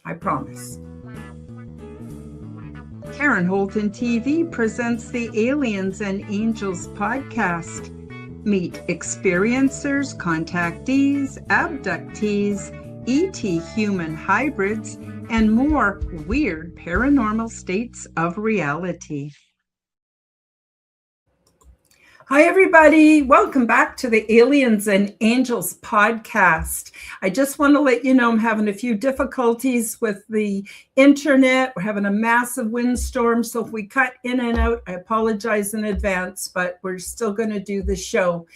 I promise. Karen Holton TV presents the Aliens and Angels podcast. Meet experiencers, contactees, abductees, ET human hybrids, and more weird paranormal states of reality. Hi, everybody. Welcome back to the Aliens and Angels podcast. I just want to let you know I'm having a few difficulties with the internet. We're having a massive windstorm, so if we cut in and out, I apologize in advance, but we're still going to do the show.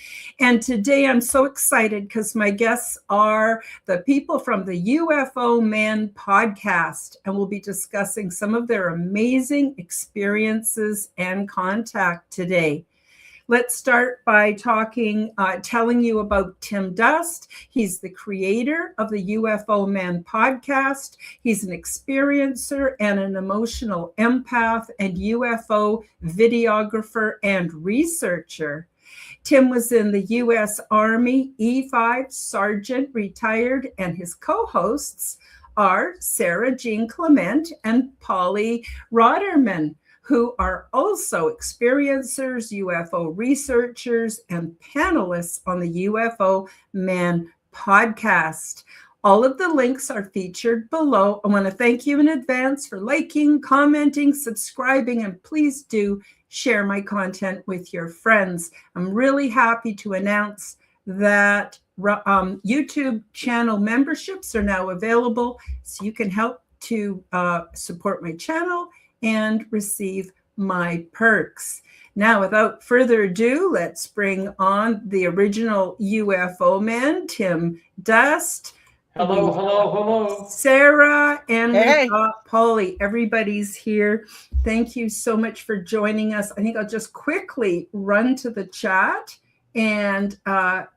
And today I'm so excited because my guests are the people from the UFO Man podcast, and we'll be discussing some of their amazing experiences and contact today. Let's start by telling you about Tim Dust. He's the creator of the UFO Man podcast. He's an experiencer and an emotional empath and UFO videographer and researcher. Tim was in the U.S. Army, E5 Sergeant, retired, and his co-hosts are Sarah Jean Clement and Polly Roderman, who are also experiencers, UFO researchers, and panelists on the UFO Man podcast. All of the links are featured below. I want to thank you in advance for liking, commenting, subscribing, and please do share my content with your friends. I'm really happy to announce that YouTube channel memberships are now available, so you can help to support my channel and receive my perks. Now, without further ado, let's bring on the original UFO man, Tim Dust. Hello. Sarah, and we've got Polly. Everybody's here. Thank you so much for joining us. I think I'll just quickly run to the chat and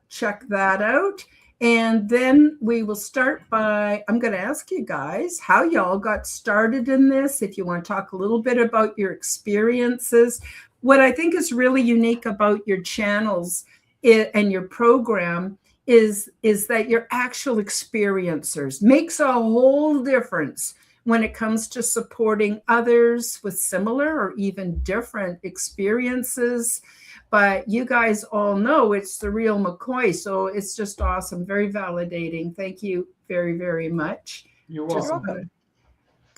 check that out. And then we will start by, I'm going to ask you guys how y'all got started in this. If you want to talk a little bit about your experiences. What I think is really unique about your channels and your program is that you're actual experiencers. Makes a whole difference when it comes to supporting others with similar or even different experiences. But you guys all know it's the real McCoy, so it's just awesome, very validating. Thank you very, very much. You're welcome.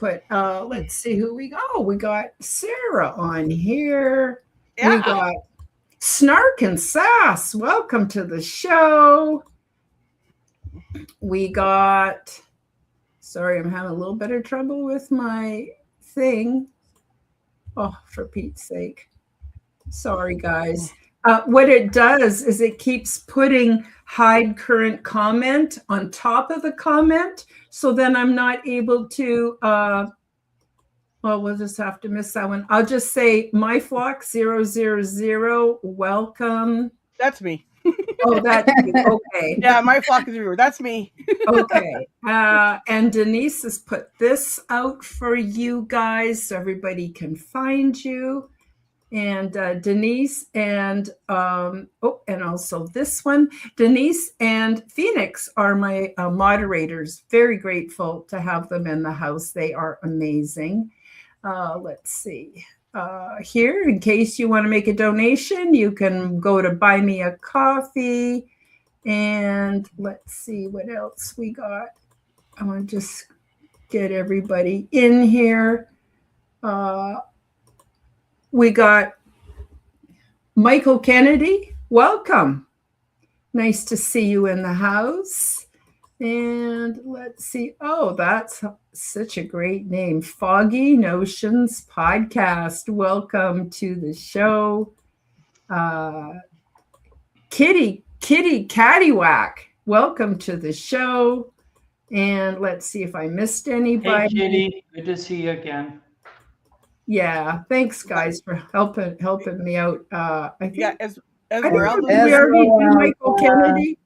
Let's see who we got. Oh, we got Sarah on here. Yeah. We got Snark and Sass. Welcome to the show. We got, sorry, I'm having a little bit of trouble with my thing. Oh, for Pete's sake. Sorry, guys. What it does is it keeps putting hide current comment on top of the comment. So then I'm not able to, well, we'll just have to miss that one. I'll just say MyFlock000, welcome. That's me. Oh, that's you. Okay. Yeah, MyFlock0. That's me. Okay. And Denise has put this out for you guys so everybody can find you. And Denise and and also this one, Denise and Phoenix are my moderators. Very grateful to have them in the house. They are amazing. Let's see. Here, in case you want to make a donation, you can go to Buy Me a Coffee. And let's see what else we got. I want to just get everybody in here. We got Michael Kennedy. Welcome. Nice to see you in the house. And let's see. Oh, that's such a great name. Foggy Notions Podcast. Welcome to the show. Kitty Caddywhack. Welcome to the show. And let's see if I missed anybody. Hey, Kitty. Good to see you again. Yeah, thanks guys for helping me out. I think Esmeralda. we already did Michael Kennedy.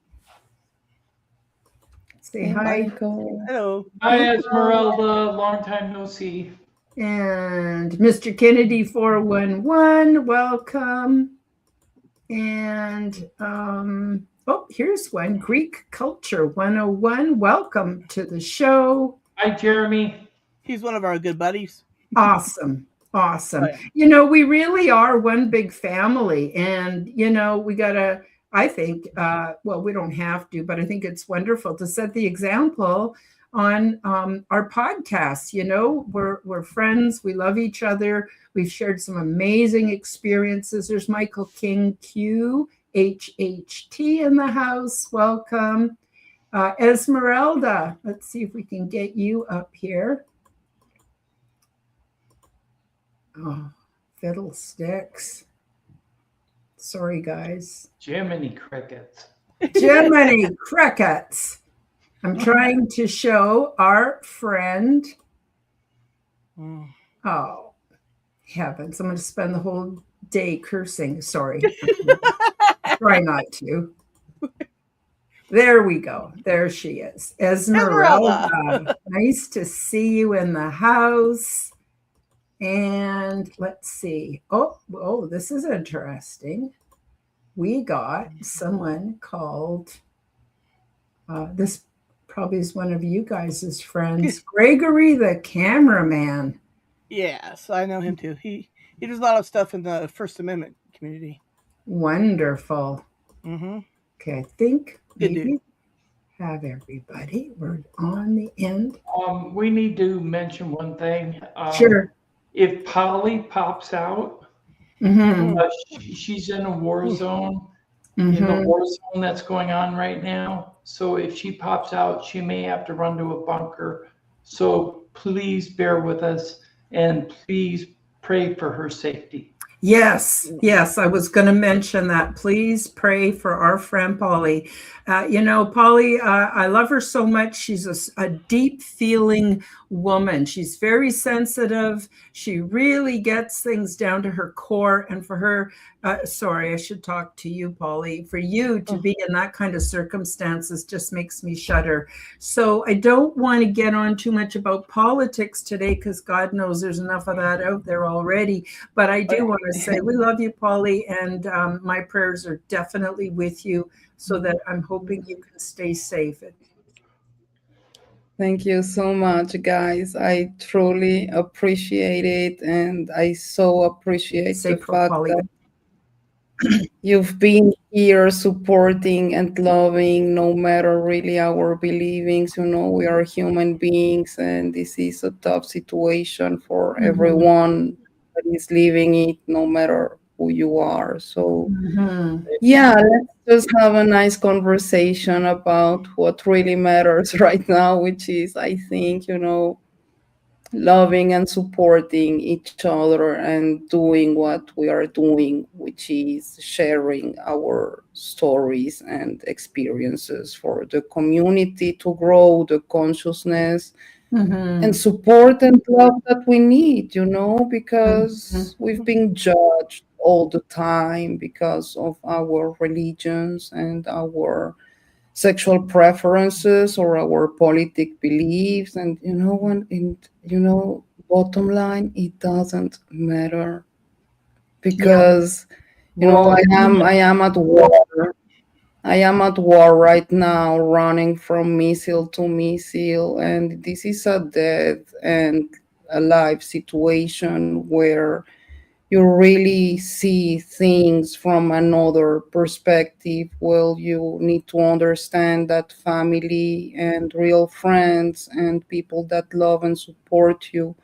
Say hi. Michael. Hello. Hi, Esmeralda. Long time no see. And Mr. Kennedy 411, welcome. And here's one, Greek Culture 101. Welcome to the show. Hi, Jeremy. He's one of our good buddies. Awesome. Awesome. Oh, yeah. You know, we really are one big family. And, you know, we got to, I think, well, we don't have to, but I think it's wonderful to set the example on our podcast. You know, we're friends. We love each other. We've shared some amazing experiences. There's Michael King Q, HHT in the house. Welcome. Esmeralda, let's see if we can get you up here. Oh, fiddlesticks. Sorry, guys. Jiminy Crickets. Jiminy Crickets. I'm trying to show our friend. Oh, heavens. I'm going to spend the whole day cursing. Sorry. Try not to. There we go. There she is. Esmeralda. Nice to see you in the house. And let's see. Oh, this is interesting. We got someone called, this probably is one of you guys' friends, Gregory the cameraman. Yes, I know him too. He does a lot of stuff in the First Amendment community. Wonderful. Mm-hmm. Okay, I think Good maybe dude. have everybody. We're on the end. We need to mention one thing. Sure. If Polly pops out, Mm-hmm. she's in a war zone, Mm-hmm. in the war zone that's going on right now. So if she pops out, she may have to run to a bunker. So please bear with us and please pray for her safety. Yes, I was going to mention that. Please pray for our friend Polly. You know, Polly, I love her so much. She's a deep feeling woman. She's very sensitive. She really gets things down to her core. And for her, sorry, I should talk to you, Polly. For you to be in that kind of circumstances just makes me shudder. So I don't want to get on too much about politics today because God knows there's enough of that out there already. But I do want to say we love you, Polly, and my prayers are definitely with you so that I'm hoping you can stay safe. Thank you so much, guys. I truly appreciate it, and I so appreciate Say the for fact Polly. that you've been here supporting and loving no matter really our beliefs. You know, we are human beings, and this is a tough situation for everyone that is living it, no matter who you are. So yeah, let's just have a nice conversation about what really matters right now, which is, I think, you know, loving and supporting each other and doing what we are doing, which is sharing our stories and experiences for the community to grow the consciousness and support and love that we need, you know, because we've been judged all the time because of our religions and our sexual preferences or our politic beliefs. And you know what, bottom line, it doesn't matter, because you know, I am at war. I am at war right now, running from missile to missile, and this is a death and alive situation where you really see things from another perspective. Well, you need to understand that family and real friends and people that love and support you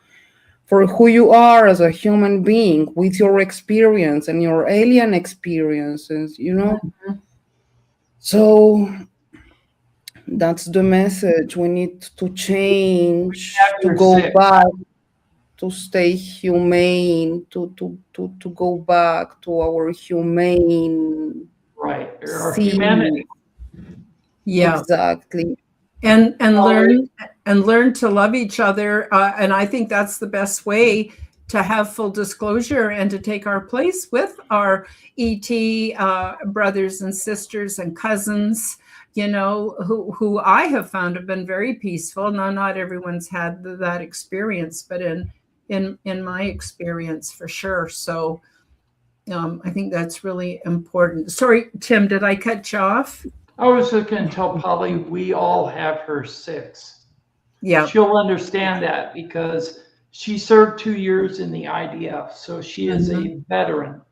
for who you are as a human being, with your experience and your alien experiences, you know. So that's the message. We need to change, to go back, to stay humane, to go back to our humane, right, our humanity. Yeah, exactly. And learn to love each other, and I think that's the best way to have full disclosure and to take our place with our ET brothers and sisters and cousins, you know, who I have found have been very peaceful. Now, not everyone's had that experience, but in my experience, for sure. So I think that's really important. Sorry, Tim, did I cut you off? I was just going to tell Polly we all have her 6. Yeah. she'll understand that because she served 2 years in the IDF, so she is a veteran.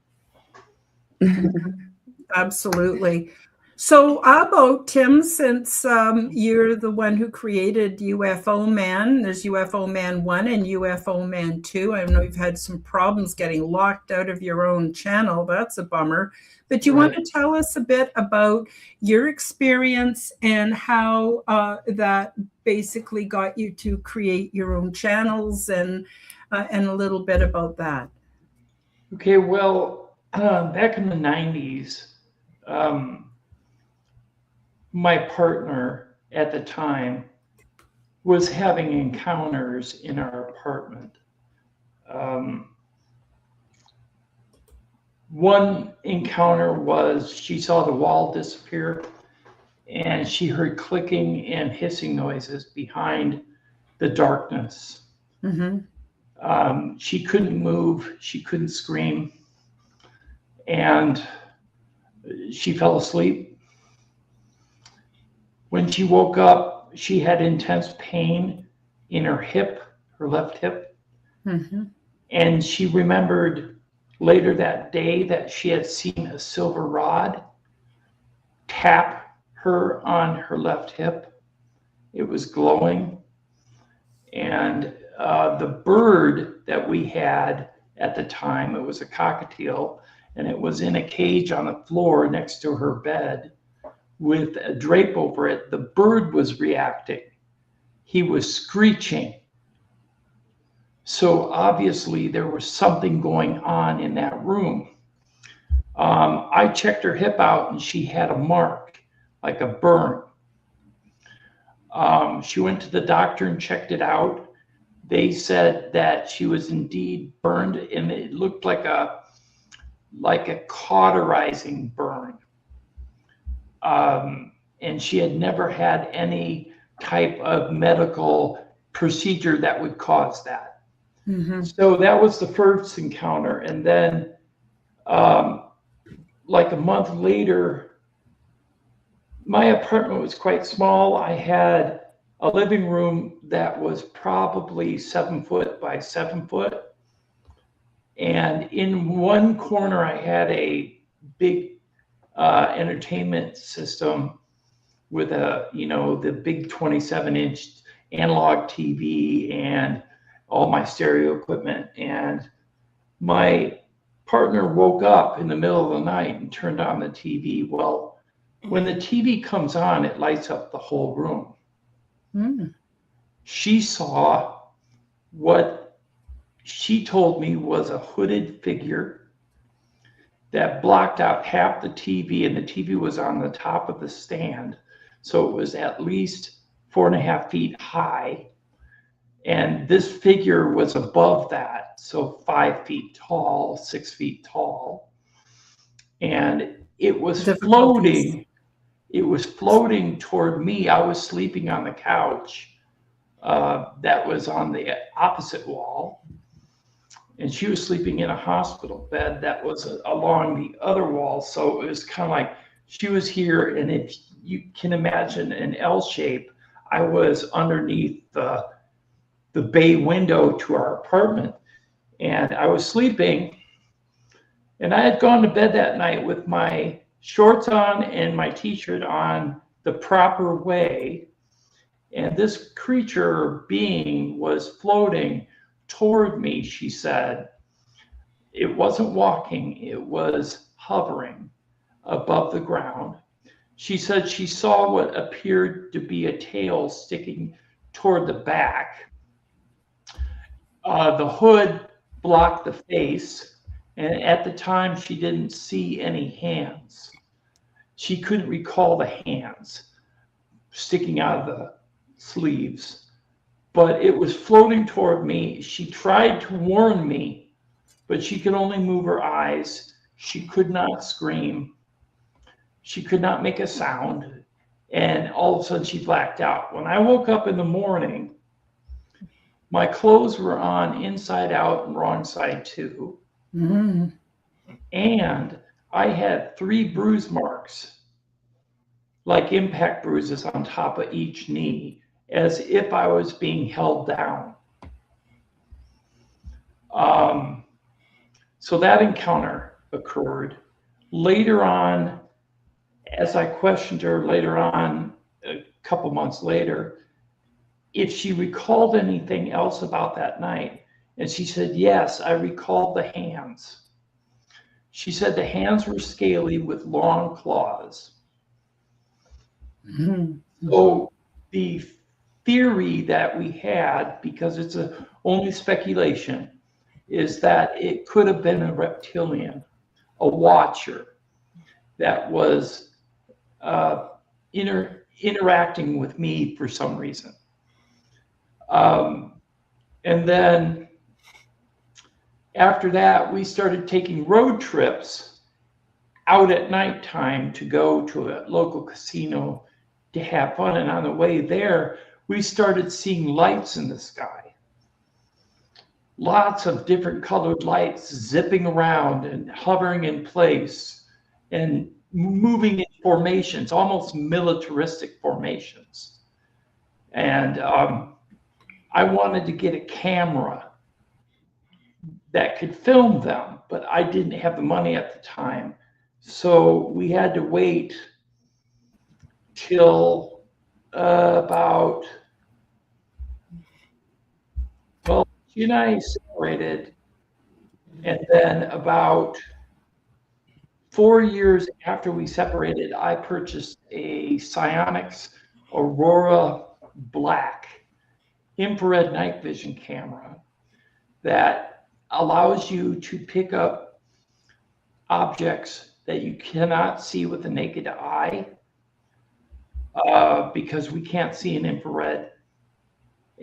Absolutely. So, how about Tim, since you're the one who created UFO Man, there's UFO Man 1 and UFO Man 2. I know you've had some problems getting locked out of your own channel. That's a bummer. But you want to tell us a bit about your experience and how that basically got you to create your own channels and a little bit about that. Okay, well, back in the 90s, my partner at the time was having encounters in our apartment. One encounter was she saw the wall disappear and she heard clicking and hissing noises behind the darkness. Mm-hmm. She couldn't move, she couldn't scream, and she fell asleep. When she woke up, she had intense pain in her hip, her left hip. Mm-hmm. And she remembered later that day that she had seen a silver rod tap her on her left hip. It was glowing. And the bird that we had at the time, it was a cockatiel, and it was in a cage on the floor next to her bed with a drape over it. The bird was reacting. He was screeching. So obviously there was something going on in that room. I checked her hip out and she had a mark, like a burn. She went to the doctor and checked it out. They said that she was indeed burned, and it looked like a cauterizing burn. And she had never had any type of medical procedure that would cause that. Mm-hmm. So that was the first encounter. And then like a month later, my apartment was quite small. I had a living room that was probably 7 foot by 7 foot. And in one corner, I had a big entertainment system with the big 27-inch analog TV and all my stereo equipment. And my partner woke up in the middle of the night and turned on the TV. Well, when the TV comes on, it lights up the whole room. Mm. She saw what she told me was a hooded figure that blocked out half the TV, and the TV was on the top of the stand. So it was at least 4.5 feet high. And this figure was above that, so 5 feet tall, 6 feet tall. And it was floating. It was floating toward me. I was sleeping on the couch that was on the opposite wall. And she was sleeping in a hospital bed that was along the other wall. So it was kind of like she was here, and if you can imagine an L shape, I was underneath the bay window to our apartment. And I was sleeping, and I had gone to bed that night with my shorts on and my t-shirt on the proper way. And this creature being was floating toward me, she said. It wasn't walking, it was hovering above the ground. She said she saw what appeared to be a tail sticking toward the back. The hood blocked the face, and at the time she didn't see any hands. She couldn't recall the hands sticking out of the sleeves, but it was floating toward me. She tried to warn me, but she could only move her eyes. She could not scream. She could not make a sound. And all of a sudden she blacked out. When I woke up in the morning, my clothes were on inside out and wrong side too. Mm-hmm. And I had 3 bruise marks, like impact bruises on top of each knee. as if I was being held down. So that encounter occurred. Later on, as I questioned her later on, a couple months later, if she recalled anything else about that night. And she said, yes, I recalled the hands. She said the hands were scaly with long claws. So the theory that we had, because it's only speculation, is that it could have been a reptilian, a watcher that was interacting with me for some reason. And then after that, we started taking road trips out at nighttime to go to a local casino to have fun. And on the way there, we started seeing lights in the sky. Lots of different colored lights zipping around and hovering in place and moving in formations, almost militaristic formations. And I wanted to get a camera that could film them, but I didn't have the money at the time. So we had to wait till about, well, she and I separated, and then about 4 years after we separated, I purchased a Psionics Aurora Black infrared night vision camera that allows you to pick up objects that you cannot see with the naked eye, because we can't see in infrared,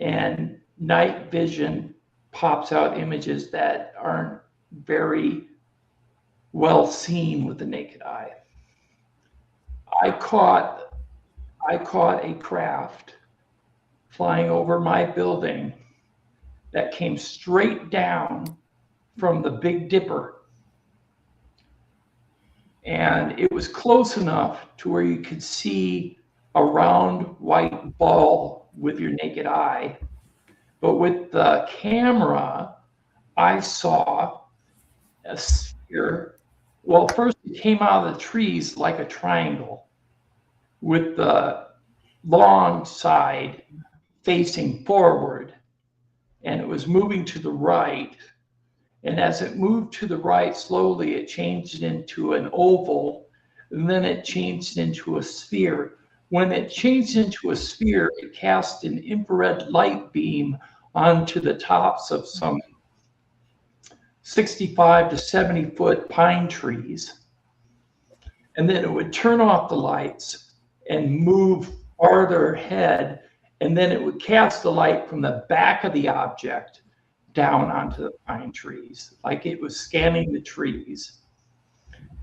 and night vision pops out images that aren't very well seen with the naked eye. I caught a craft flying over my building that came straight down from the Big Dipper. And it was close enough to where you could see a round white ball with your naked eye. But with the camera, I saw a sphere. Well, first it came out of the trees like a triangle with the long side facing forward, and it was moving to the right. And as it moved to the right slowly, it changed into an oval, and then it changed into a sphere. When it changed into a sphere, it cast an infrared light beam onto the tops of some 65 to 70 foot pine trees. And then it would turn off the lights and move farther ahead, and then it would cast the light from the back of the object down onto the pine trees, like it was scanning the trees.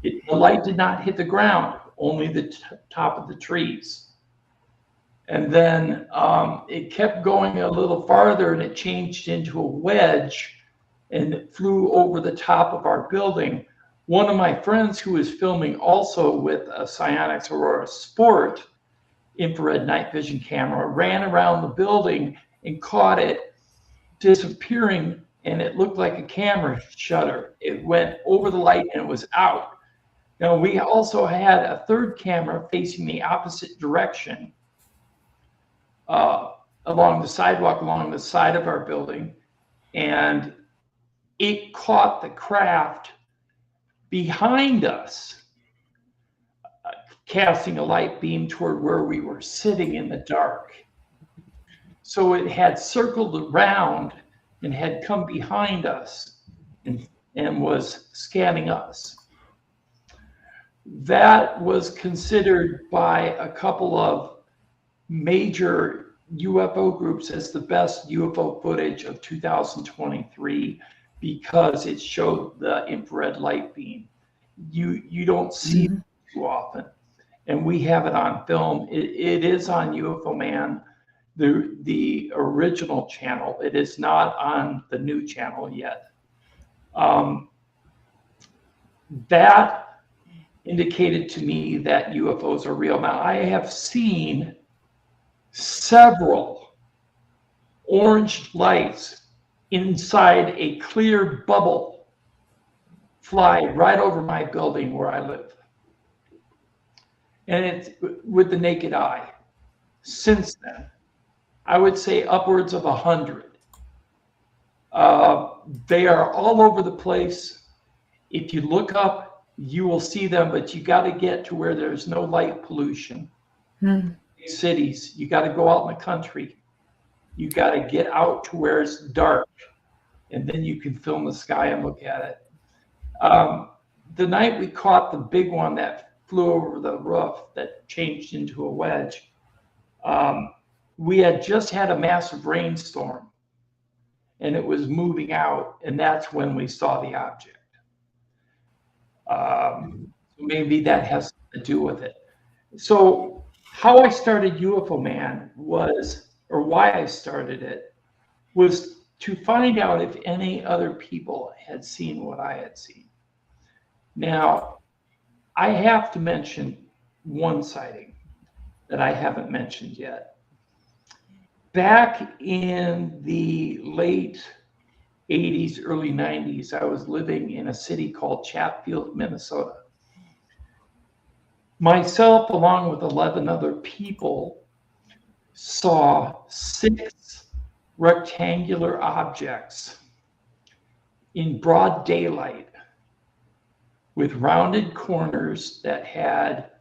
The light did not hit the ground, only the top of the trees. And then it kept going a little farther, and it changed into a wedge, and it flew over the top of our building. One of my friends who was filming also with a Psionics Aurora Sport infrared night vision camera ran around the building and caught it disappearing, and it looked like a camera shutter. It went over the light and it was out. Now, we also had a third camera facing the opposite direction along the sidewalk, along the side of our building, and it caught the craft behind us, casting a light beam toward where we were sitting in the dark. So it had circled around and had come behind us and was scanning us. That was considered by a couple of major UFO groups as the best UFO footage of 2023 because it showed the infrared light beam. You don't see it too often, and we have it on film. It is on UFO Man, the original channel. It is not on the new channel yet. That indicated to me that UFOs are real. Now, I have seen several orange lights inside a clear bubble fly right over my building where I live. And it's with the naked eye. Since then, I would say upwards of 100. They are all over the place. If you look up, you will see them, but you got to get to where there's no light pollution. Cities, you got to go out in the country. You got to get out to where it's dark, and then you can film the sky and look at it. The night we caught the big one that flew over the roof that changed into a wedge, we had just had a massive rainstorm, and it was moving out, and that's when we saw the object. Maybe that has to do with it. So how I started UFO Man was, or why I started it, was to find out if any other people had seen what I had seen. Now, I have to mention one sighting that I haven't mentioned yet. Back in the late 80s, early 90s, I was living in a city called Chatfield, Minnesota. Myself, along with 11 other people, saw 6 rectangular objects in broad daylight with rounded corners that had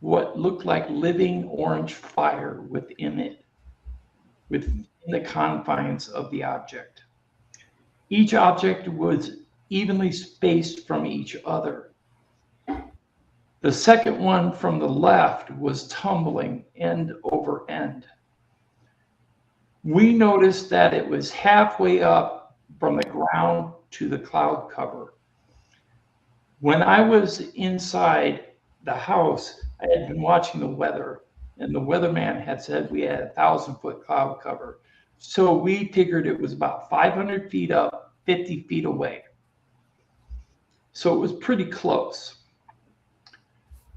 what looked like living orange fire within it, within the confines of the object. Each object was evenly spaced from each other. The second one from the left was tumbling end over end. We noticed that it was halfway up from the ground to the cloud cover. When I was inside the house, I had been watching the weather, and the weatherman had said we had a 1,000-foot cloud cover. So we figured it was about 500 feet up, 50 feet away. So it was pretty close.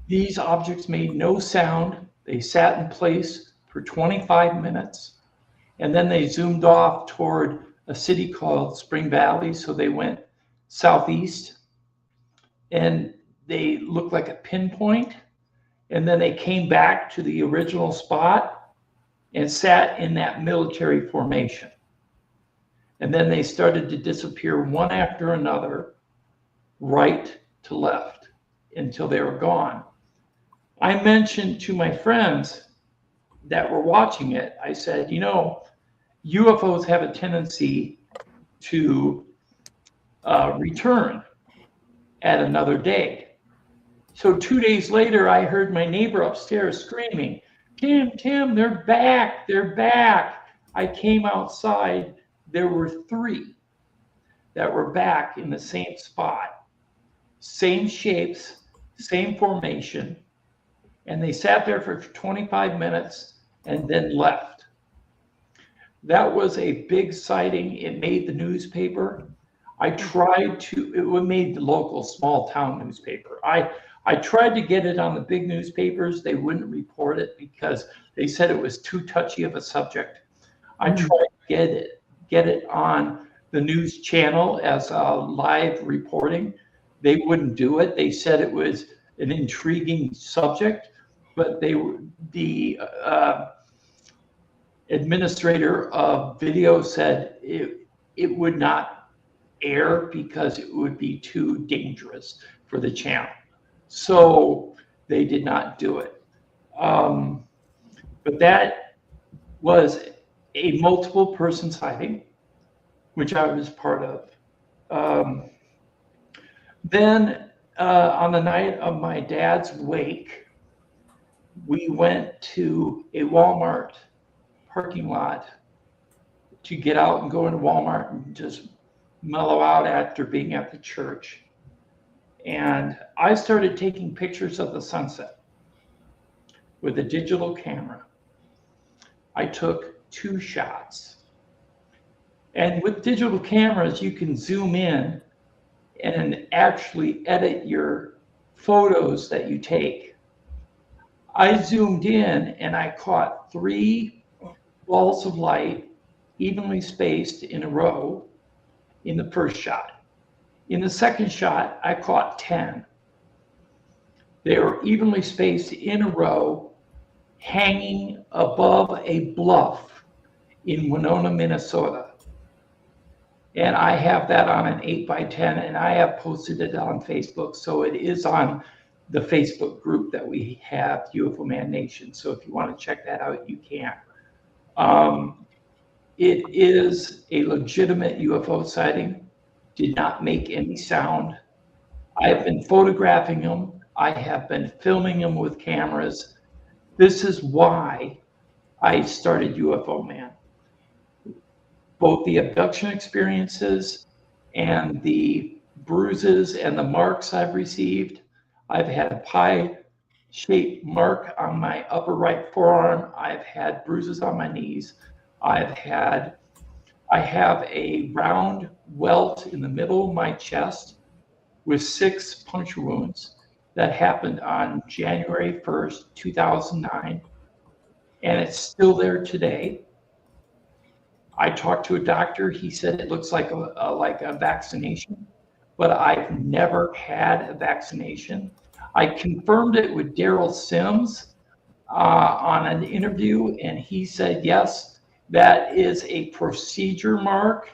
These objects made no sound. They sat in place for 25 minutes, and then they zoomed off toward a city called Spring Valley. So they went southeast, and they looked like a pinpoint, and then they came back to the original spot and sat in that military formation. And then they started to disappear one after another, right to left, until they were gone. I mentioned to my friends that were watching it, I said, you know, UFOs have a tendency to return at another day. So 2 days later, I heard my neighbor upstairs screaming, Tim, they're back, they're back. I came outside, there were 3 that were back in the same spot, same shapes, same formation, and they sat there for 25 minutes and then left. That was a big sighting. It made the newspaper. I tried to, it made the local small town newspaper. I tried to get it on the big newspapers. They wouldn't report it because they said it was too touchy of a subject. I tried to get it on the news channel as a live reporting. They wouldn't do it. They said it was an intriguing subject, but the administrator of video said it would not air because it would be too dangerous for the channel. So they did not do it. But that was a multiple person sighting, which I was part of. Then on the night of my dad's wake, we went to a Walmart parking lot to get out and go into Walmart and just mellow out after being at the church. And I started taking pictures of the sunset with a digital camera. I took 2 shots. And with digital cameras, you can zoom in and actually edit your photos that you take. I zoomed in and I caught 3 balls of light evenly spaced in a row in the first shot. In the second shot, I caught 10. They were evenly spaced in a row, hanging above a bluff in Winona, Minnesota. And I have that on an 8x10, and I have posted it on Facebook. So it is on the Facebook group that we have, UFO Man Nation. So if you want to check that out, you can. It is a legitimate UFO sighting. Did not make any sound. I have been photographing them. I have been filming them with cameras. This is why I started UFO Man. Both the abduction experiences and the bruises and the marks I've received. I've had a pie-shaped mark on my upper right forearm. I've had bruises on my knees. I have a round welt in the middle of my chest with 6 puncture wounds that happened on January 1st, 2009. And it's still there today. I talked to a doctor. He said it looks like a vaccination, but I've never had a vaccination. I confirmed it with Daryl Sims on an interview, and he said, yes, that is a procedure mark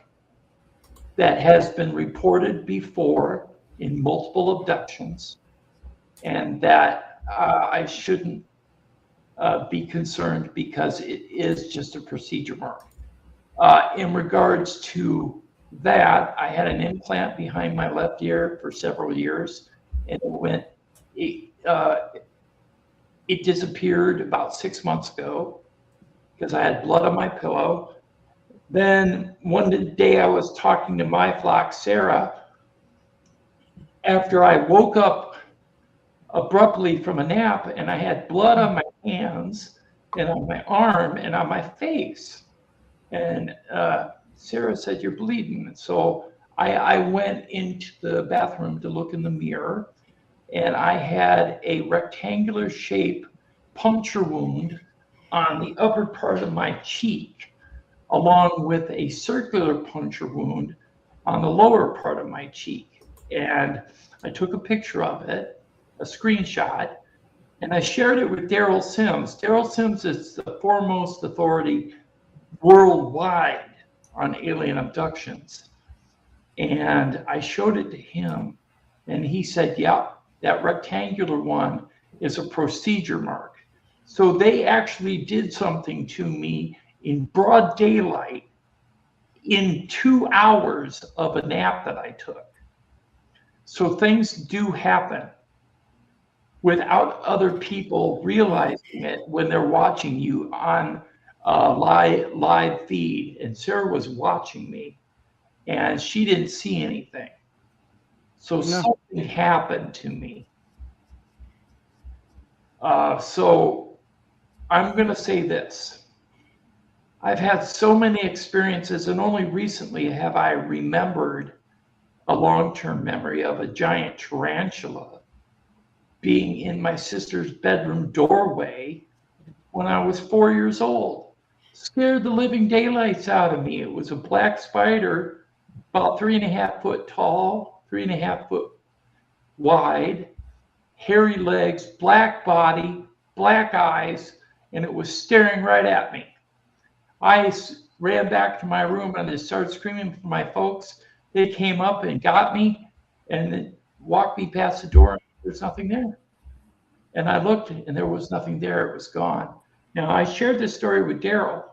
that has been reported before in multiple abductions, and that I shouldn't be concerned because it is just a procedure mark. In regards to that, I had an implant behind my left ear for several years, and it disappeared about 6 months ago because I had blood on my pillow. Then one day I was talking to my flock, Sarah, after I woke up abruptly from a nap, and I had blood on my hands and on my arm and on my face. And Sarah said, you're bleeding. And so I went into the bathroom to look in the mirror, and I had a rectangular shape puncture wound on the upper part of my cheek, along with a circular puncture wound on the lower part of my cheek. And I took a picture of it, a screenshot, and I shared it with Daryl Sims. Daryl Sims is the foremost authority worldwide on alien abductions. And I showed it to him, and he said, yeah, that rectangular one is a procedure mark. So they actually did something to me in broad daylight in 2 hours of a nap that I took. So things do happen without other people realizing it when they're watching you on live feed. And Sarah was watching me, and she didn't see anything. So something happened to me. So I'm going to say this. I've had so many experiences, and only recently have I remembered a long-term memory of a giant tarantula being in my sister's bedroom doorway when I was 4 years old. Scared the living daylights out of me. It was a black spider, about 3.5 foot tall, 3.5 foot wide, hairy legs, black body, black eyes, and it was staring right at me. I ran back to my room and I started screaming for my folks. They came up and got me and then walked me past the door. There's nothing there. And I looked and there was nothing there. It was gone. Now, I shared this story with Daryl.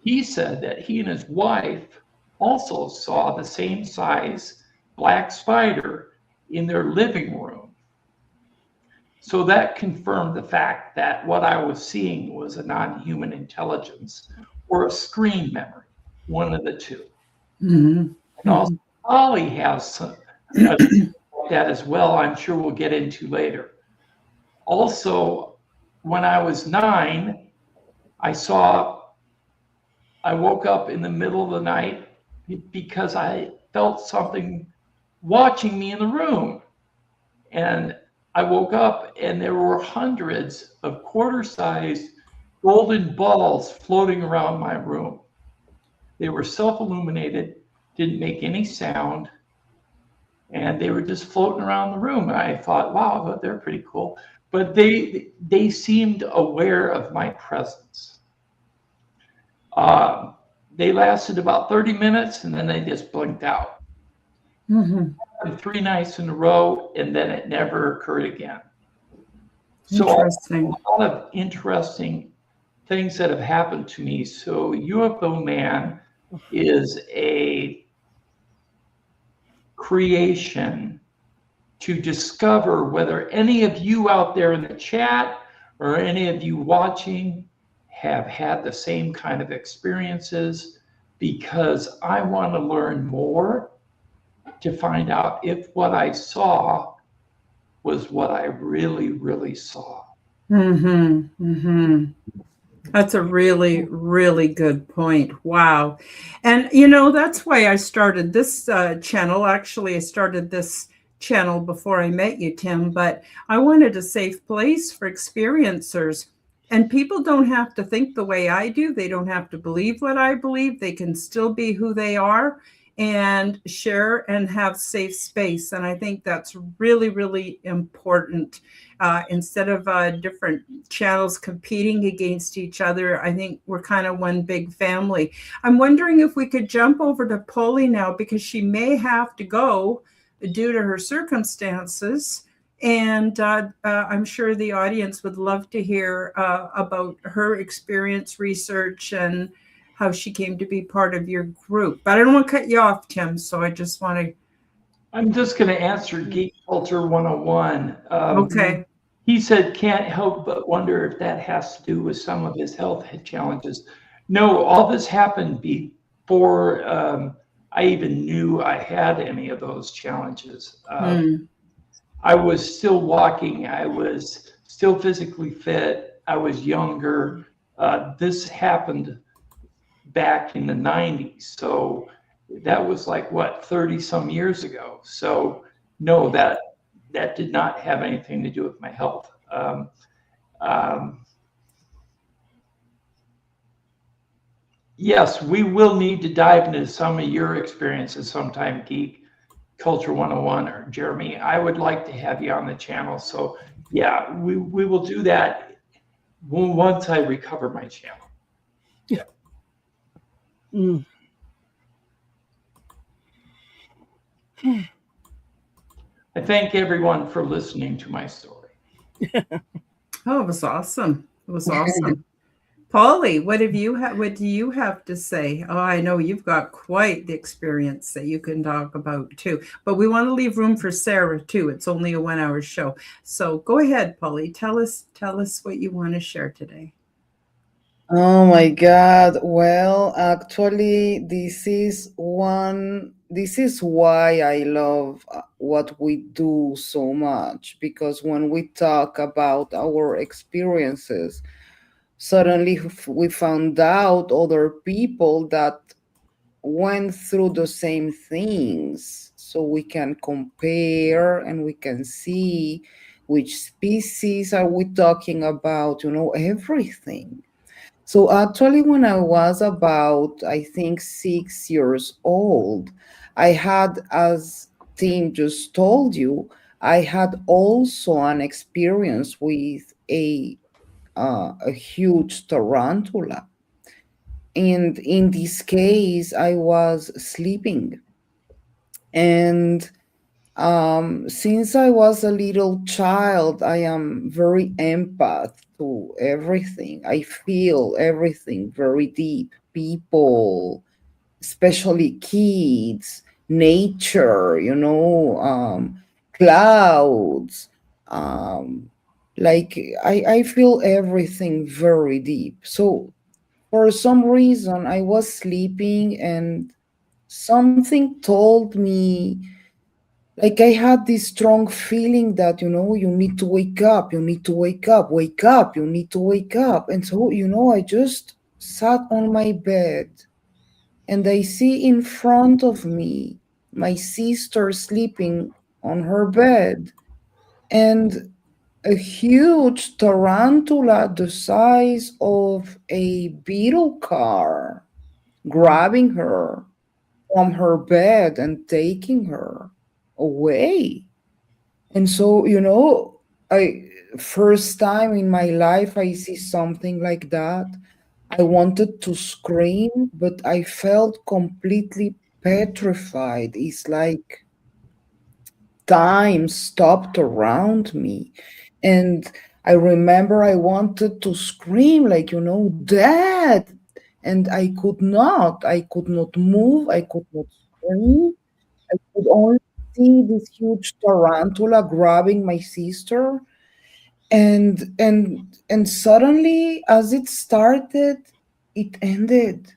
He said that he and his wife also saw the same size black spider in their living room. So that confirmed the fact that what I was seeing was a non-human intelligence or a screen memory, one of the two. Mm-hmm. And also, Holly has some like that as well. I'm sure we'll get into later. Also, when I was 9, I woke up in the middle of the night because I felt something watching me in the room. And I woke up and there were hundreds of quarter-sized golden balls floating around my room. They were self-illuminated, didn't make any sound, and they were just floating around the room. And I thought, wow, they're pretty cool. But they seemed aware of my presence. They lasted about 30 minutes, and then they just blinked out. Mm-hmm. 3 nights in a row, and then it never occurred again. So Interesting. a lot of interesting things that have happened to me. So UFO Man is a creation to discover whether any of you out there in the chat or any of you watching have had the same kind of experiences, because I want to learn more to find out if what I saw was what I really, really saw. Mm-hmm. Mm-hmm. That's a really, really good point. Wow. And, that's why I started this channel. Actually, I started this channel before I met you, Tim, but I wanted a safe place for experiencers. And people don't have to think the way I do. They don't have to believe what I believe. They can still be who they are and share and have safe space. And I think that's really, really important. Instead of different channels competing against each other, I think we're kind of one big family. I'm wondering if we could jump over to Polly now, because she may have to go due to her circumstances. And I'm sure the audience would love to hear about her experience, research, and how she came to be part of your group. But I don't want to cut you off, Tim, so I just want to... I'm just going to answer Geek Culture 101. Okay. He said, can't help but wonder if that has to do with some of his health challenges. No, all this happened before I even knew I had any of those challenges. I was still walking. I was still physically fit. I was younger. This happened back in the 90s. So that was like, 30 some years ago. So no, that did not have anything to do with my health. Yes, we will need to dive into some of your experiences sometime, Geek Culture 101 or Jeremy. I would like to have you on the channel. So yeah, we will do that once I recover my channel. Yeah. I thank everyone for listening to my story. Oh, it was awesome. It was awesome. Polly, what do you have to say? Oh, I know you've got quite the experience that you can talk about too. But we want to leave room for Sarah too. It's only a 1-hour show. So go ahead, Polly. Tell us what you want to share today. Oh my God. Well, actually, this is why I love what we do so much, because when we talk about our experiences, suddenly we found out other people that went through the same things, so we can compare and we can see which species are we talking about, everything. So actually, when I was about, I think, 6 years old, I had, as Tim just told you, I had also an experience with a huge tarantula. And in this case, I was sleeping. And since I was a little child, I am very empath to everything. I feel everything very deep. People, especially kids, nature, clouds. Like I feel everything very deep. So for some reason, I was sleeping and something told me, like I had this strong feeling that, you need to wake up, you need to wake up, wake up, you need to wake up. And so, I just sat on my bed and I see in front of me my sister sleeping on her bed. And a huge tarantula the size of a beetle car, grabbing her from her bed and taking her away. And so, I first time in my life I see something like that. I wanted to scream, but I felt completely petrified. It's like time stopped around me. And I remember I wanted to scream, like, Dad. And I could not. I could not move. I could not scream. I could only see this huge tarantula grabbing my sister. And suddenly, as it started, it ended.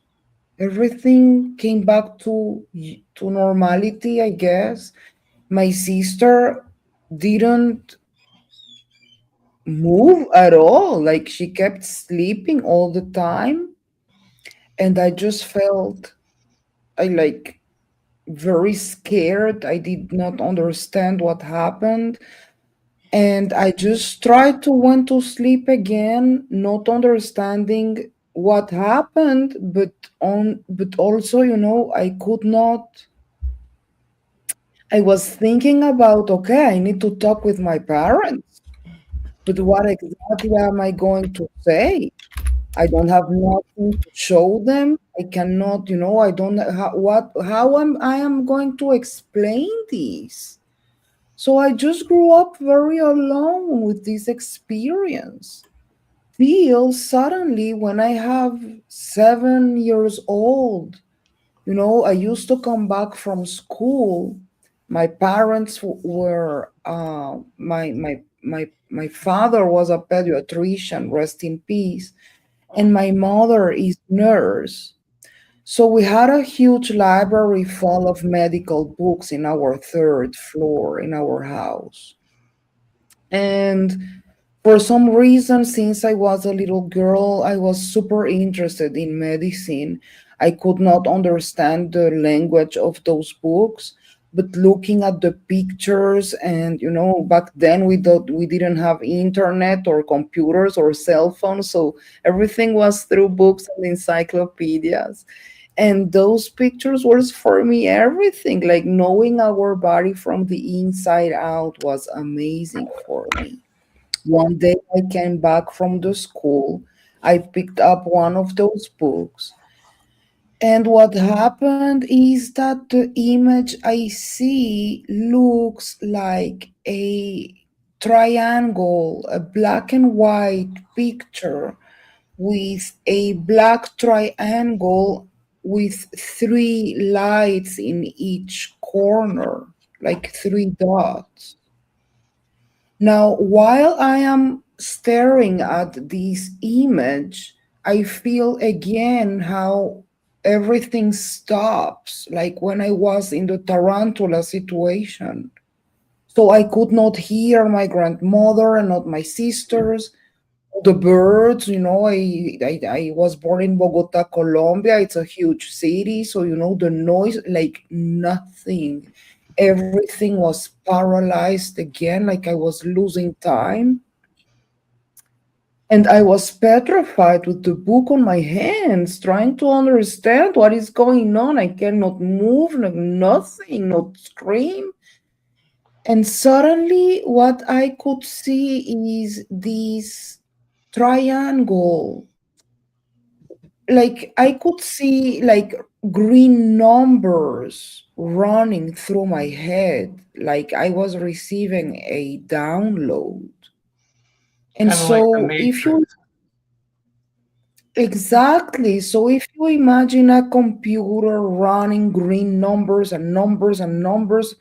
Everything came back to normality, I guess. My sister didn't move at all. Like, she kept sleeping all the time. And I just felt I like very scared. I did not understand what happened. And I just tried to went to sleep again, not understanding what happened, but also, I could not. I was thinking about, okay, I need to talk with my parents, but what exactly am I going to say? I don't have nothing to show them. I cannot, I don't know how I am going to explain this. So I just grew up very alone with this experience. Till suddenly, when I have 7 years old, I used to come back from school. My parents were my father was a pediatrician, rest in peace, and my mother is nurse. So we had a huge library full of medical books in our third floor in our house. And for some reason, since I was a little girl, I was super interested in medicine. I could not understand the language of those books, but looking at the pictures, and back then we didn't have internet or computers or cell phones, so everything was through books and encyclopedias. And those pictures was for me everything. Like, knowing our body from the inside out was amazing for me. One day I came back from the school. I picked up one of those books. And what happened is that the image I see looks like a triangle, a black and white picture with a black triangle with three lights in each corner, like three dots. Now, while I am staring at this image, I feel again how everything stops, like when I was in the tarantula situation. So I could not hear my grandmother and not my sisters, the birds. I was born in Bogota, Colombia. It's a huge city, so the noise, like nothing. Everything was paralyzed again, like I was losing time. And I was petrified with the book on my hands, trying to understand what is going on. I cannot move, like nothing, not scream. And suddenly, what I could see is this triangle. Like, I could see like green numbers running through my head, like I was receiving a download. And Kind of like the so, if you Matrix. exactly, so if you imagine a computer running green numbers and numbers and numbers,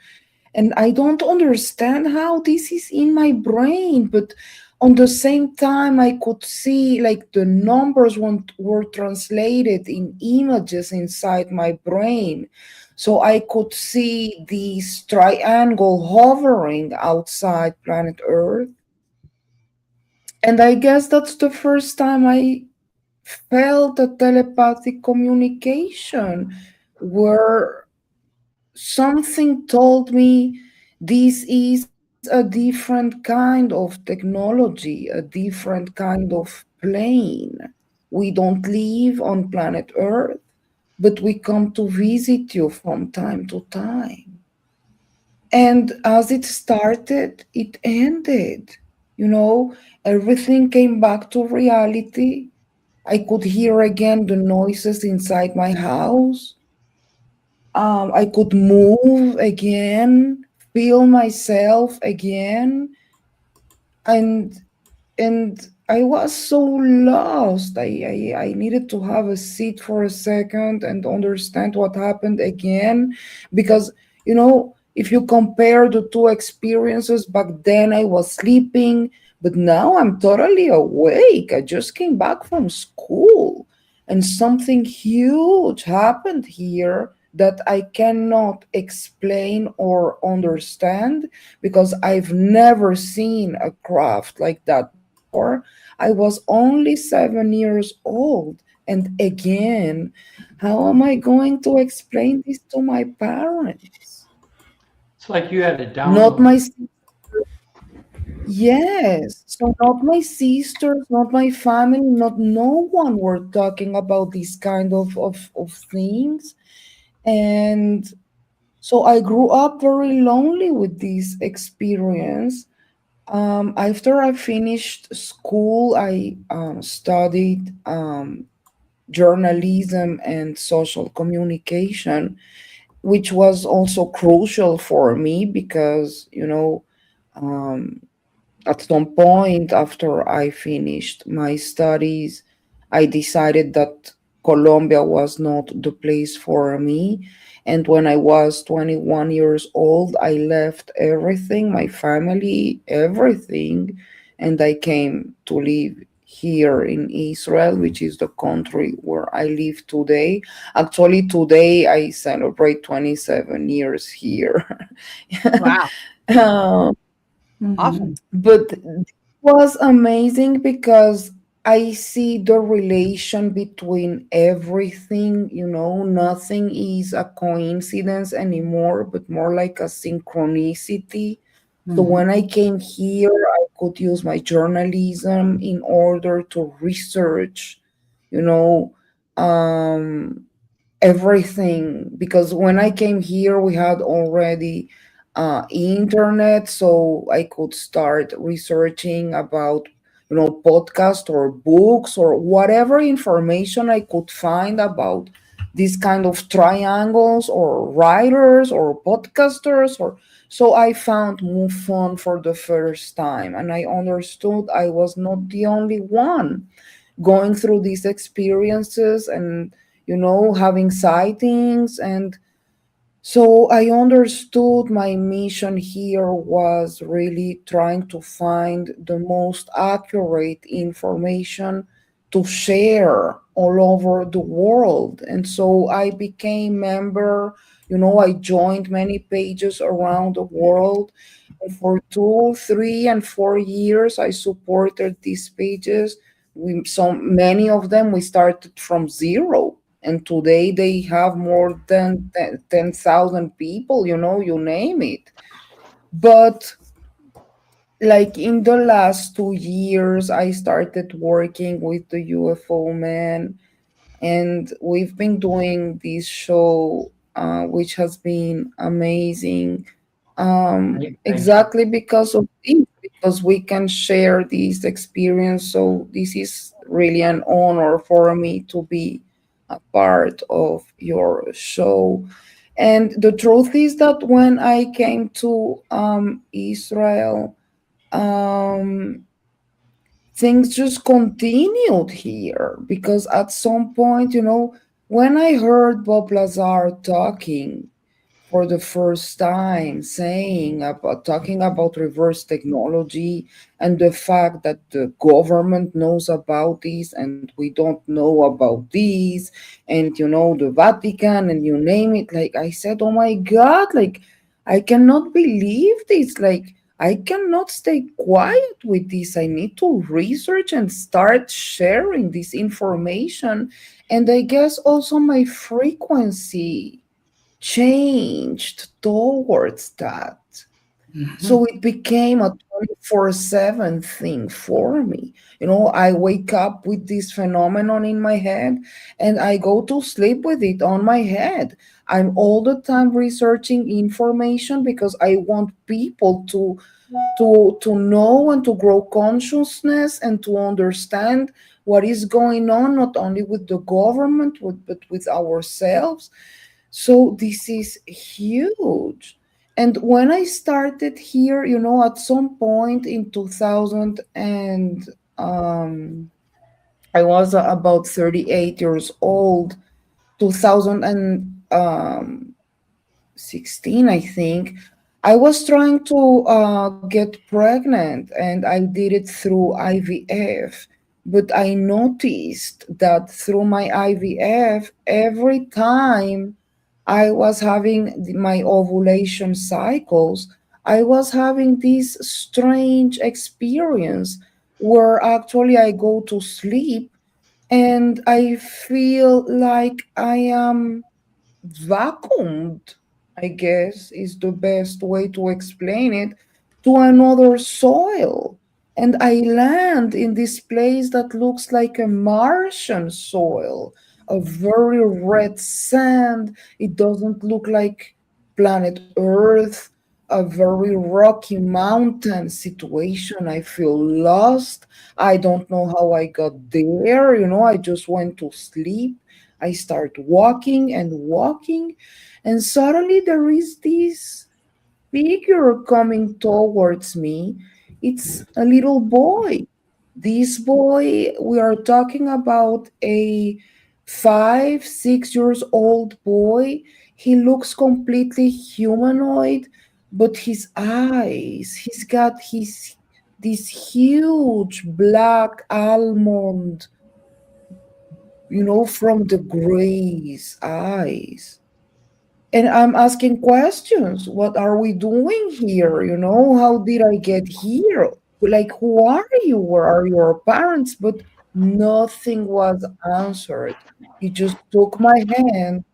and I don't understand how this is in my brain, but on the same time, I could see like the numbers were translated in images inside my brain. So I could see this triangle hovering outside planet Earth. And I guess that's the first time I felt a telepathic communication where something told me this is a different kind of technology, a different kind of plane. We don't live on planet Earth, but we come to visit you from time to time. And as it started, it ended. You know, everything came back to reality. I could hear again the noises inside my house. I could move again, feel myself again, and I was so lost. I needed to have a seat for a second and understand what happened again. Because, if you compare the two experiences, back then I was sleeping, but now I'm totally awake. I just came back from school and something huge happened here that I cannot explain or understand because I've never seen a craft like that before. I was only 7 years old. And again, how am I going to explain this to my parents? It's like you had a Not download. my Yes. So not my sisters, not my family, not no one were talking about these kind of things. And so I grew up very lonely with this experience. After I finished school, I studied journalism and social communication, which was also crucial for me because, um, at some point after I finished my studies, I decided that Colombia was not the place for me. And when I was 21 years old, I left everything, my family, everything, and I came to live here in Israel, which is the country where I live today. Actually, today I celebrate 27 years here. Wow. Um, Awesome. but it was amazing because I see the relation between everything, nothing is a coincidence anymore, but more like a synchronicity. So when I came here, I could use my journalism in order to research, you know, um, everything because when I came here, we had already internet, so I could start researching about podcast or books or whatever information I could find about these kind of triangles or writers or podcasters or so I found MUFON for the first time and I understood I was not the only one going through these experiences and having sightings. And so I understood my mission here was really trying to find the most accurate information to share all over the world. And so I became member, I joined many pages around the world. And for 2, 3, and 4 years, I supported these pages. So many of them, we started from zero and today they have more than 10,000 people, you name it. But like in the last 2 years, I started working with the UFO man, and we've been doing this show, which has been amazing. Thank you. Exactly because of this, because we can share this experience. So this is really an honor for me to be a part of your show. And the truth is that when I came to Israel, um, things just continued here because at some point, when I heard Bob Lazar talking for the first time, talking about reverse technology and the fact that the government knows about this and we don't know about this, and the Vatican and you name it, like I said, oh my God, like I cannot believe this, like I cannot stay quiet with this. I need to research and start sharing this information. And I guess also my frequency changed towards that. So it became a 24/7 thing for me. I wake up with this phenomenon in my head and I go to sleep with it on my head. I'm all the time researching information because I want people to know and to grow consciousness and to understand what is going on, not only with the government but with ourselves. So this is huge. And when I started here, at some point in 2000, and I was about 38 years old, 2016, I think. I was trying to get pregnant, and I did it through IVF. But I noticed that through my IVF, every time I was having my ovulation cycles, I was having this strange experience where actually I go to sleep and I feel like I am vacuumed, I guess is the best way to explain it, to another soil. And I land in this place that looks like a Martian soil, a very red sand. It doesn't look like planet Earth, a very rocky mountain situation. I feel lost. I don't know how I got there. I just went to sleep. I start walking and walking, and suddenly there is this figure coming towards me. It's a little boy. This boy, we are talking about a 5, 6 years old boy. He looks completely humanoid, but his eyes, he's got his this huge black almond, from the grace eyes. And I'm asking questions. What are we doing here? How did I get here? Like, who are you? Where are your parents? But nothing was answered. He just took my hand,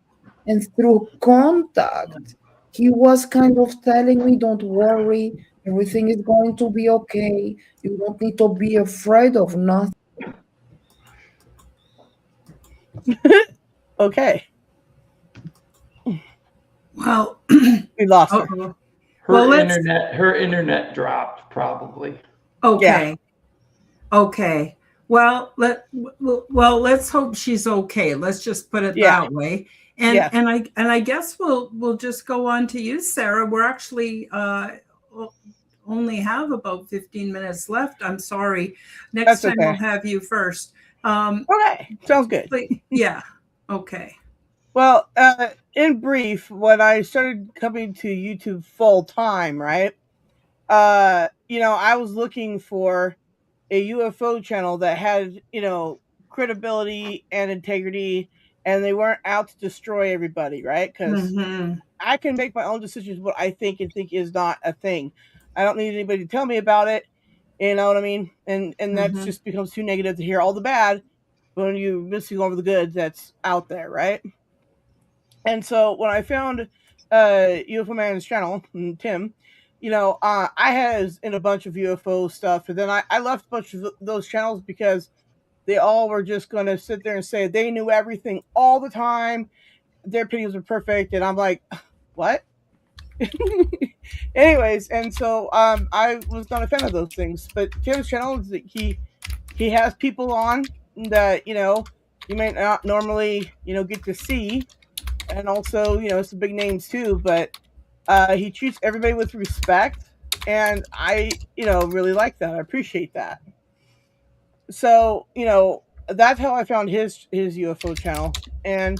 and through contact, he was kind of telling me, don't worry, everything is going to be okay. You don't need to be afraid of nothing. Okay. Well, We lost her. uh-oh. Her Well, internet dropped probably. Okay. Okay. Let's hope she's okay. Let's just put it Yeah. that way. And Yeah. and I guess we'll just go on to you, Sarah. We're actually only have about 15 minutes left. I'm sorry. Next That's time okay. we'll have you first. Okay. Sounds good. Yeah. Okay. Well, in brief, when I started coming to YouTube full time, right? I was looking for a UFO channel that had, credibility and integrity, and they weren't out to destroy everybody, right? Because I can make my own decisions what I think and think is not a thing. I don't need anybody to tell me about it. You know what I mean? And that just becomes too negative to hear all the bad when you're missing over the good that's out there, right? And so when I found UFO Man's channel, Tim, I had in a bunch of UFO stuff, and then I left a bunch of those channels because they all were just going to sit there and say they knew everything all the time. Their opinions were perfect, and I'm like, what? Anyways, and so I was not a fan of those things. But Tim's channel is that he has people on that you may not normally get to see, and also some big names too. But he treats everybody with respect, and I really like that. I appreciate that. So that's how I found his UFO channel, and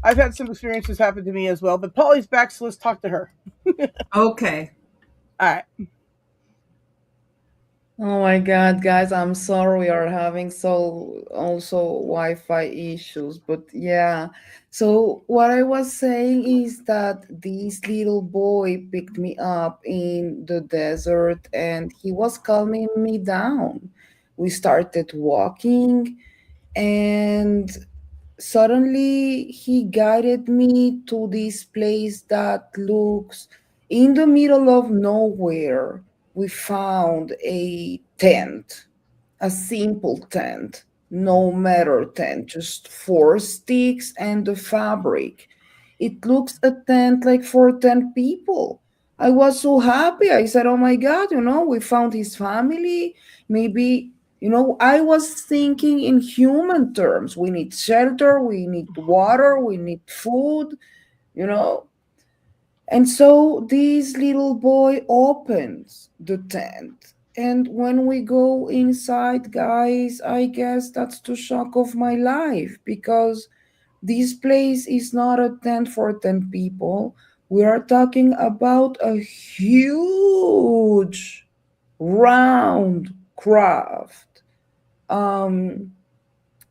I've had some experiences happen to me as well. But Polly's back, so let's talk to her. Okay. All right. Oh my God, guys, I'm sorry we are having so also Wi-Fi issues, but yeah. So what I was saying is that this little boy picked me up in the desert and he was calming me down. We started walking and suddenly he guided me to this place that looks In the middle of nowhere, we found a tent, a simple tent, no matter tent, just four sticks and the fabric. It looks a tent like for 10 people. I was so happy. I said, oh my God, we found his family. Maybe, I was thinking in human terms. We need shelter, we need water, we need food, you know. And so this little boy opens the tent. And when we go inside, guys, I guess that's the shock of my life because this place is not a tent for 10 people. We are talking about a huge round craft. Um,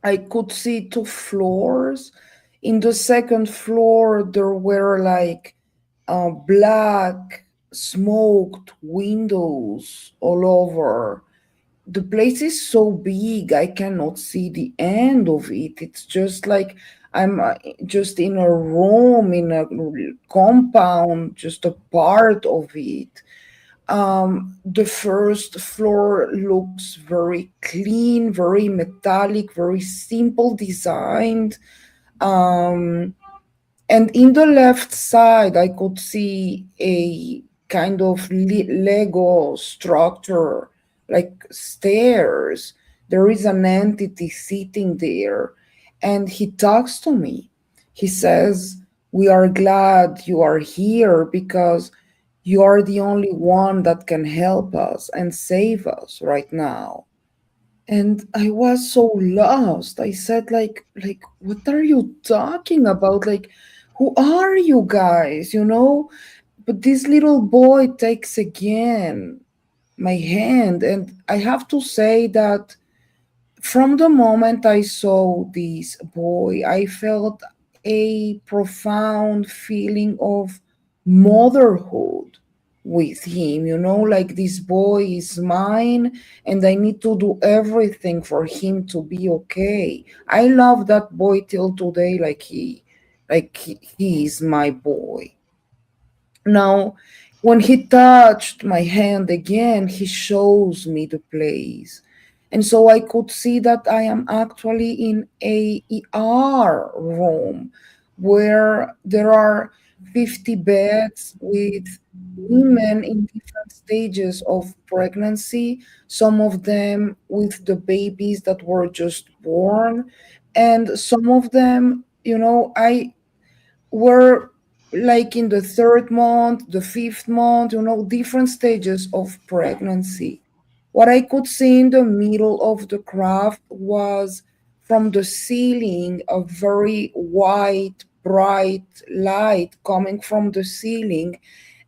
I could see two floors. In the second floor, there were like black smoked windows all over. The place is so big, I cannot see the end of it. It's just like I'm just in a room, in a compound, just a part of it. The first floor looks very clean, very metallic, very simple designed. Um, and in the left side, I could see a kind of Lego structure, like stairs. There is an entity sitting there, and he talks to me. He says, we are glad you are here because you are the only one that can help us and save us right now. And I was so lost. I said, like, what are you talking about? Like, who are you guys? But this little boy takes again my hand, and I have to say that from the moment I saw this boy, I felt a profound feeling of motherhood with him. Like this boy is mine, and I need to do everything for him to be okay. I love that boy till today, he is my boy. Now, when he touched my hand again, he shows me the place. And so I could see that I am actually in a ER room where there are 50 beds with women in different stages of pregnancy, some of them with the babies that were just born, and some of them, I were like in the third month, the fifth month, different stages of pregnancy. What I could see in the middle of the craft was from the ceiling a very white, bright light coming from the ceiling.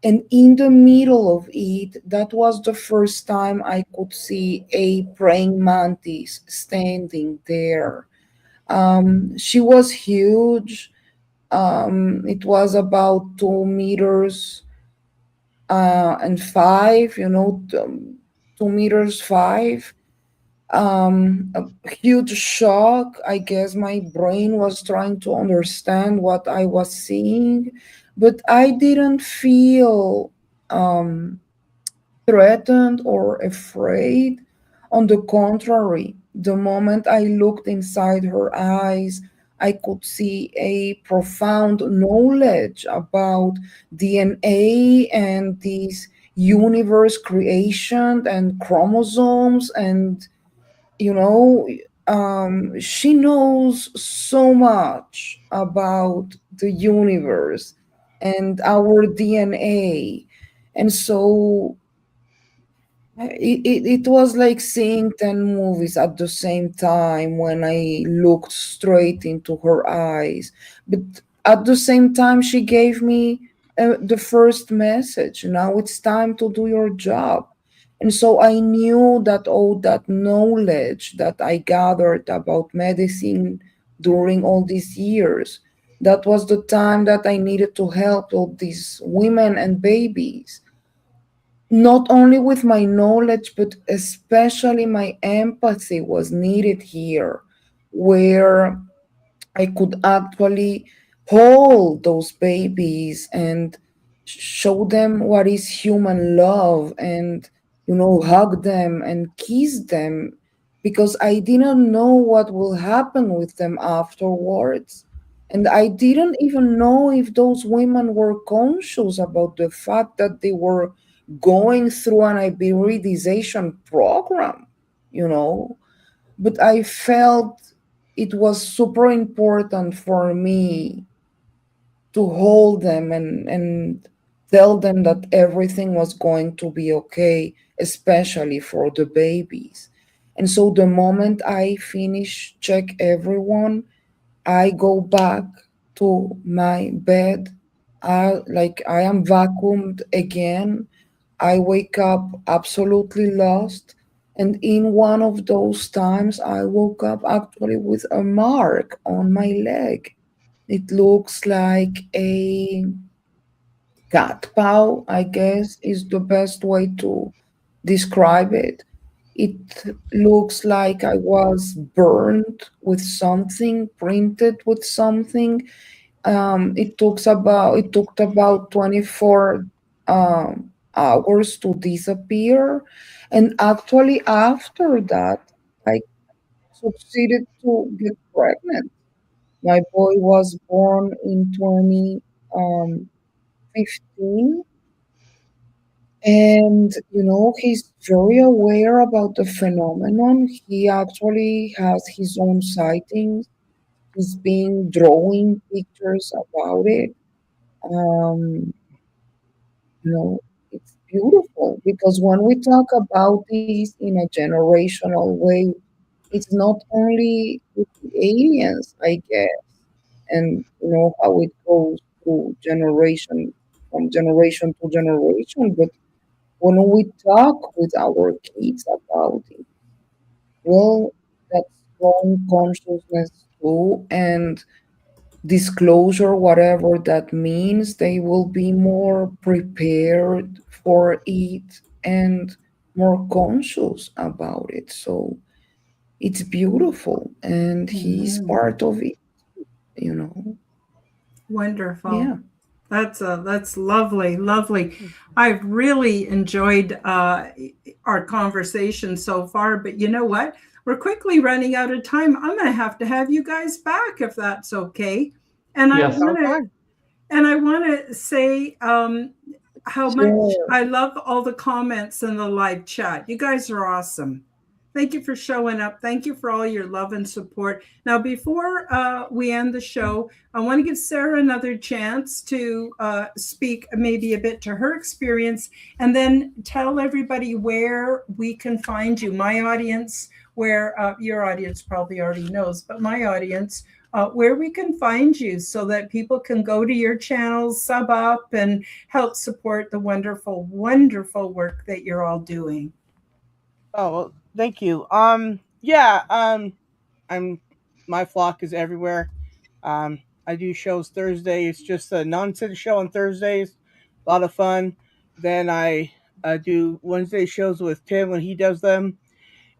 And in the middle of it, that was the first time I could see a praying mantis standing there. She was huge. It was about 2 meters and five, 2 meters five. A huge shock. I guess my brain was trying to understand what I was seeing, but I didn't feel threatened or afraid. On the contrary, the moment I looked inside her eyes, I could see a profound knowledge about DNA and this universe creation and chromosomes. And, you know, she knows so much about the universe and our DNA. And so it was like seeing 10 movies at the same time when I looked straight into her eyes. But at the same time, she gave me the first message. Now it's time to do your job. And so I knew that all that knowledge that I gathered about medicine during all these years, that was the time that I needed to help all these women and babies, not only with my knowledge, but especially my empathy was needed here, where I could actually hold those babies and show them what is human love, and hug them and kiss them, because I didn't know what will happen with them afterwards. And I didn't even know if those women were conscious about the fact that they were going through an hybridization program, you know. But I felt it was super important for me to hold them and tell them that everything was going to be okay, especially for the babies. And so the moment I finish check everyone, I go back to my bed. I am vacuumed again. I wake up absolutely lost. And in one of those times, I woke up actually with a mark on my leg. It looks like a cat paw, I guess, is the best way to describe it. It looks like I was burned with something, printed with something. It took about 24 hours to disappear, and actually after that, I succeeded to get pregnant. My boy was born in 2015, and he's very aware about the phenomenon. He actually has his own sightings. He's been drawing pictures about it. Um, you know, it's beautiful because when we talk about this in a generational way, it's not only with the aliens, I guess, and how it goes through generation from generation to generation, but when we talk with our kids about it, well, that's growing consciousness too, and disclosure, whatever that means, they will be more prepared for it and more conscious about it. So it's beautiful, and he's Mhm. part of it, you know. Wonderful. Yeah. That's lovely, lovely. I've really enjoyed our conversation so far, but you know what? We're quickly running out of time. I'm going to have you guys back if that's okay. And I Yes. want Sounds to fine. and I want to say how much Sure. I love all the comments in the live chat. You guys are awesome. Thank you for showing up. Thank you for all your love and support. Now, before we end the show, I want to give Sarah another chance to speak maybe a bit to her experience and then tell everybody where we can find you. My audience, where your audience probably already knows, but my audience, where we can find you so that people can go to your channels, sub up, and help support the wonderful, wonderful work that you're all doing. Oh, well, thank you. Yeah, I'm my flock is everywhere. I do shows Thursday. It's just a nonsense show on Thursdays. A lot of fun. Then I do Wednesday shows with Tim when he does them.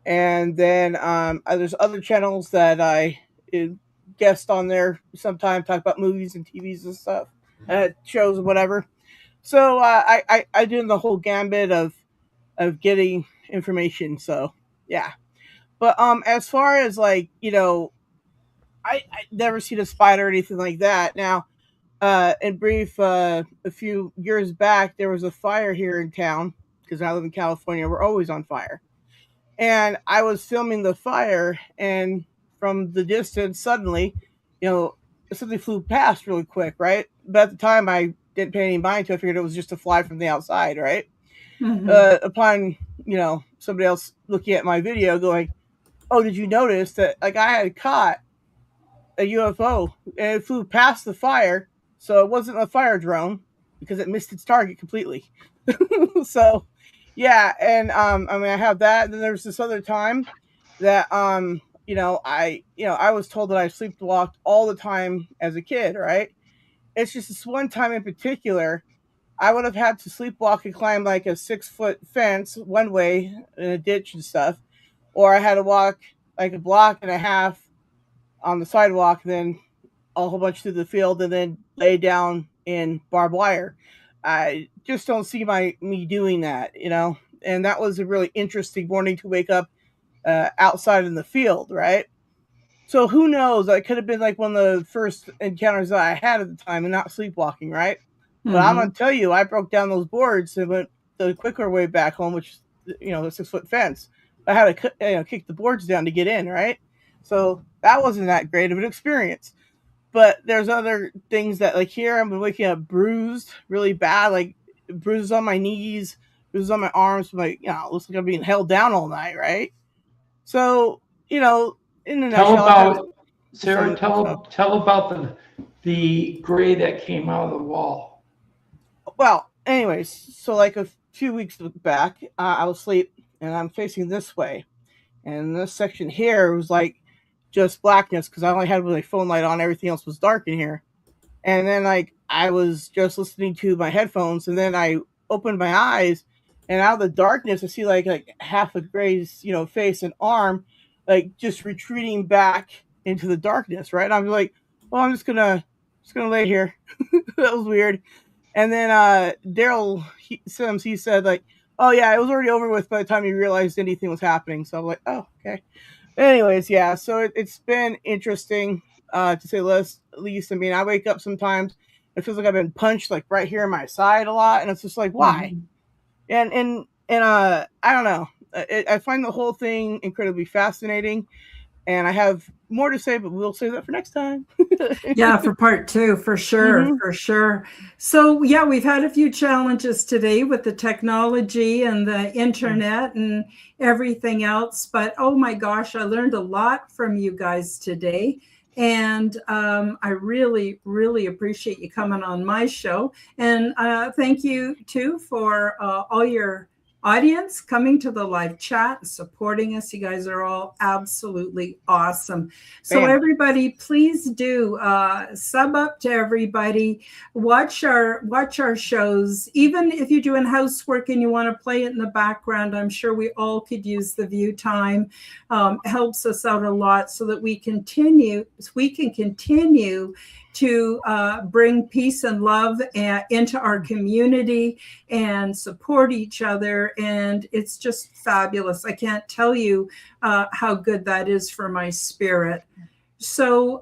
And then there's other channels that I uh, guest on there sometimes, talk about movies and TVs and stuff, shows and whatever. So I do the whole gambit of getting information. So yeah. But as far as like I never seen a spider or anything like that. Now, in brief, a few years back there was a fire here in town because I live in California. We're always on fire, and I was filming the fire, and from the distance, suddenly, you know, something flew past really quick, right? But at the time, I didn't pay any mind to it. I figured it was just a fly from the outside, right? Mhm. Upon somebody else looking at my video, going, "Oh, did you notice that? Like I had caught a UFO and it flew past the fire, so it wasn't a fire drone because it missed its target completely." So, yeah, and I mean, I have that. And then there was this other time that I was told that I sleepwalked all the time as a kid, right? It's just this one time in particular, I would have had to sleepwalk and climb like a 6-foot fence one way in a ditch and stuff, or I had to walk like a block and a half on the sidewalk, then a whole bunch through the field, and then lay down in barbed wire. I just don't see me doing that, you know. And that was a really interesting morning to wake up outside in the field, right? So who knows? I could have been like one of the first encounters that I had at the time, and not sleepwalking, right? But I'm gonna tell you, I broke down those boards and went the quicker way back home, which is, you know, the 6-foot fence. I had to kick the boards down to get in, right? So that wasn't that great of an experience. But there's other things that, like here, I'm waking up bruised, really bad, like bruises on my knees, bruises on my arms, like, you know, it looks like I'm being held down all night, right? So, you know, in the nutshell, Sarah, tell about the gray that came out of the wall. Well, anyways, so like a few weeks back, I was asleep and I'm facing this way, and this section here was like just blackness because I only had my phone light on, everything else was dark in here. And then like I was just listening to my headphones, and then I opened my eyes, and out of the darkness I see like half a Gray's, you know, face and arm, like just retreating back into the darkness, right? And I'm like, well, I'm just gonna lay here. That was weird. And then Daryl Sims, he said like, oh yeah, it was already over with by the time he realized anything was happening. So I'm like, oh, okay. Anyways, yeah, so it's been interesting, to say the least. I mean, I wake up sometimes, it feels like I've been punched like right here in my side a lot, and it's just like, why? And I don't know. I find the whole thing incredibly fascinating, and I have more to say, but we'll save that for next time. Yeah, for part 2, for sure, for sure. So yeah, we've had a few challenges today with the technology and the internet and everything else, but oh my gosh, I learned a lot from you guys today. And I really, really appreciate you coming on my show. And thank you too for all your audience coming to the live chat and supporting us. You guys are all absolutely awesome. So everybody, please do sub up to everybody. Watch our shows. Even if you're doing housework and you want to play it in the background, I'm sure we all could use the view time. Helps us out a lot so that we can continue to bring peace and love into our community and support each other. And it's just fabulous. I can't tell you how good that is for my spirit. So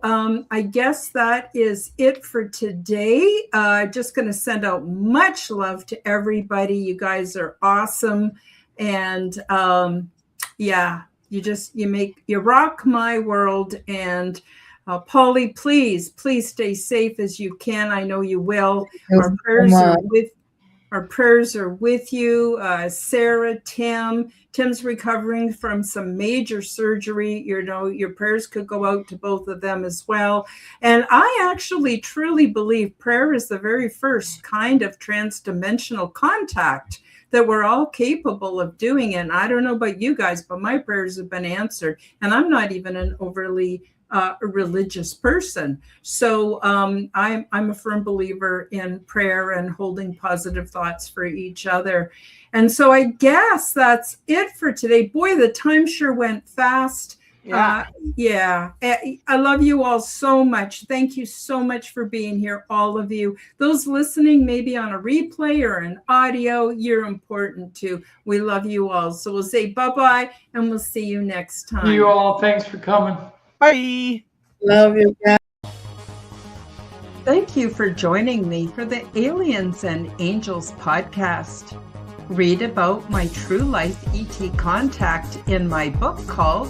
I guess that is it for today. Just going to send out much love to everybody. You guys are awesome. And yeah, you rock my world. And Polly, please stay safe as you can. I know you will. Our prayers are with you. Sarah, Tim's recovering from some major surgery. You know, your prayers could go out to both of them as well. And I actually truly believe prayer is the very first kind of transdimensional contact that we're all capable of doing. And I don't know about you guys, but my prayers have been answered. And I'm not even an overly a religious person. So I'm a firm believer in prayer and holding positive thoughts for each other. And so I guess that's it for today. Boy, the time sure went fast. Yeah. I love you all so much. Thank you so much for being here, all of you. Those listening maybe on a replay or an audio, you're important too. We love you all. So we'll say bye-bye and we'll see you next time. You all, thanks for coming. Bye. Love you guys. Thank you for joining me for the Aliens and Angels podcast. Read about my true life ET contact in my book called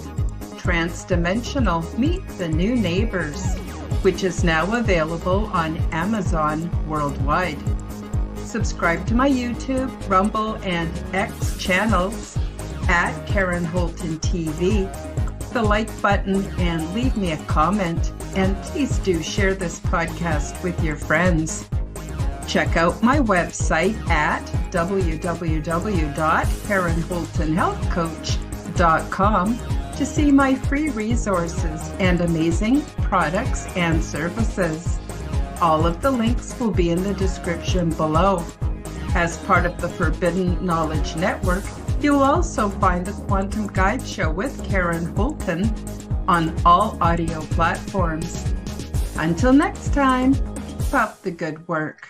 Transdimensional Meet the New Neighbors, which is now available on Amazon worldwide. Subscribe to my YouTube, Rumble, and X channels at Karen Holton TV. The like button and leave me a comment, and please do share this podcast with your friends. Check out my website at www.KarenHoltonHealthCoach.com to see my free resources and amazing products and services. All of the links will be in the description below. As part of the Forbidden Knowledge Network, you'll also find the Quantum Guide Show with Karen Holton on all audio platforms. Until next time, keep up the good work.